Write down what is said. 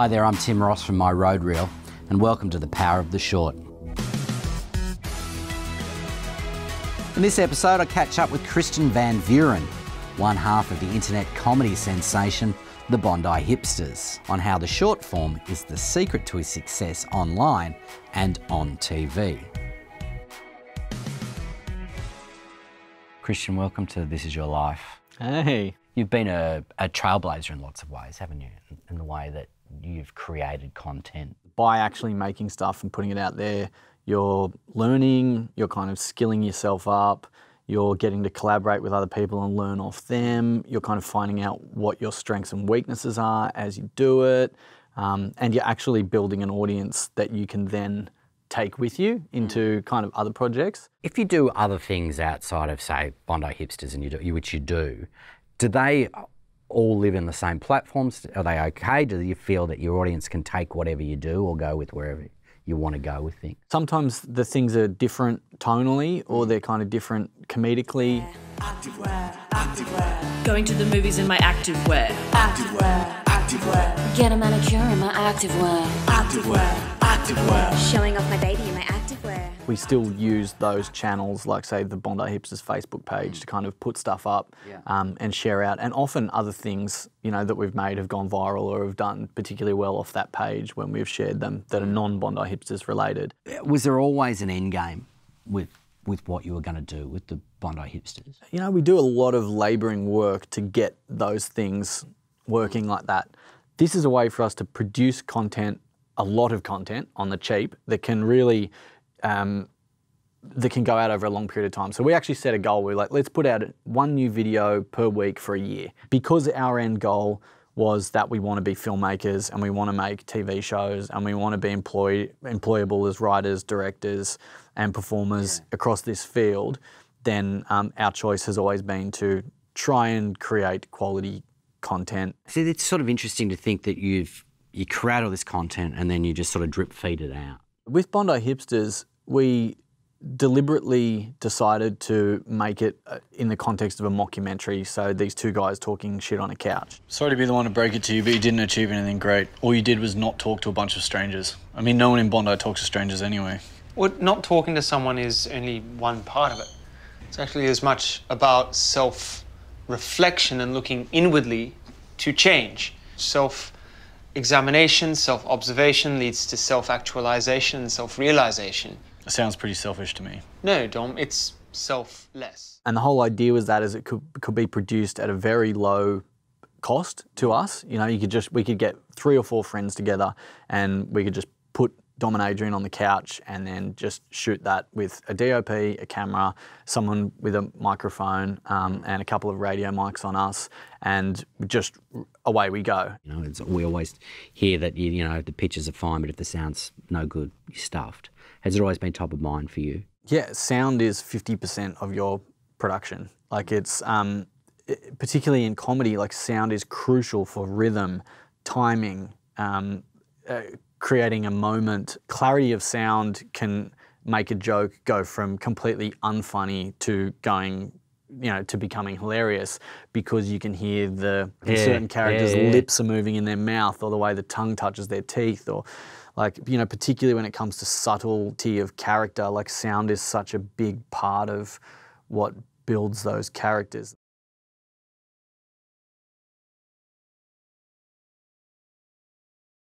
Hi there, I'm Tim Ross from My RØDE Reel, and welcome to the Power of the Short. In this episode, I catch up with Christiaan Van Vuuren, one half of the internet comedy sensation, the Bondi Hipsters, on how the short form is the secret to his success online and on TV. Christiaan, welcome to This Is Your Life. Hey. You've been a trailblazer in lots of ways, haven't you? In the way that you've created content. By actually making stuff and putting it out there, you're learning, you're kind of skilling yourself up, you're getting to collaborate with other people and learn off them, you're kind of finding out what your strengths and weaknesses are as you do it, and you're actually building an audience that you can then take with you into kind of other projects. If you do other things outside of, say, Bondi Hipsters, and which you do they all live in the same platforms? Are they okay? Do you feel that your audience can take whatever you do or go with wherever you want to go with things? Sometimes the things are different tonally or they're kind of different comedically. Activewear, activewear. Going to the movies in my activewear. Activewear, activewear. Get a manicure in my activewear. Activewear, activewear. Showing off my baby in my activewear. We still use those channels, like say the Bondi Hipsters Facebook page, to kind of put stuff up and share out. And often other things, you know, that we've made have gone viral or have done particularly well off that page when we've shared them that are non-Bondi Hipsters related. Was there always an end game with what you were going to do with the Bondi Hipsters? You know, we do a lot of labouring work to get those things working like that. This is a way for us to produce content, a lot of content on the cheap that can really that can go out over a long period of time. So we actually set a goal. We're like, let's put out one new video per week for a year. Because our end goal was that we want to be filmmakers and we want to make TV shows and we want to be employable as writers, directors and performers across this field, then our choice has always been to try and create quality content. See, it's sort of interesting to think that you create all this content and then you just sort of drip feed it out. With Bondi Hipsters, we deliberately decided to make it in the context of a mockumentary, so these two guys talking shit on a couch. Sorry to be the one to break it to you, but you didn't achieve anything great. All you did was not talk to a bunch of strangers. I mean, no one in Bondi talks to strangers anyway. Well, not talking to someone is only one part of it. It's actually as much about self-reflection and looking inwardly to change. Self-examination, self-observation leads to self-actualization and self-realization. It sounds pretty selfish to me. No, Dom, it's selfless. And the whole idea was that it could be produced at a very low cost to us. You know, we could get 3 or 4 friends together and we could just put Dom and Adrian on the couch and then just shoot that with a DOP, a camera, someone with a microphone and a couple of radio mics on us, and just away we go. You know, we always hear that you know the pictures are fine, but if the sound's no good, you're stuffed. Has it always been top of mind for you? Yeah, sound is 50% of your production. Like it's, particularly in comedy, like sound is crucial for rhythm, timing, creating a moment. Clarity of sound can make a joke go from completely unfunny to going, you know, to becoming hilarious because you can hear certain characters' lips are moving in their mouth or the way the tongue touches their teeth, or like, you know, particularly when it comes to subtlety of character, like sound is such a big part of what builds those characters.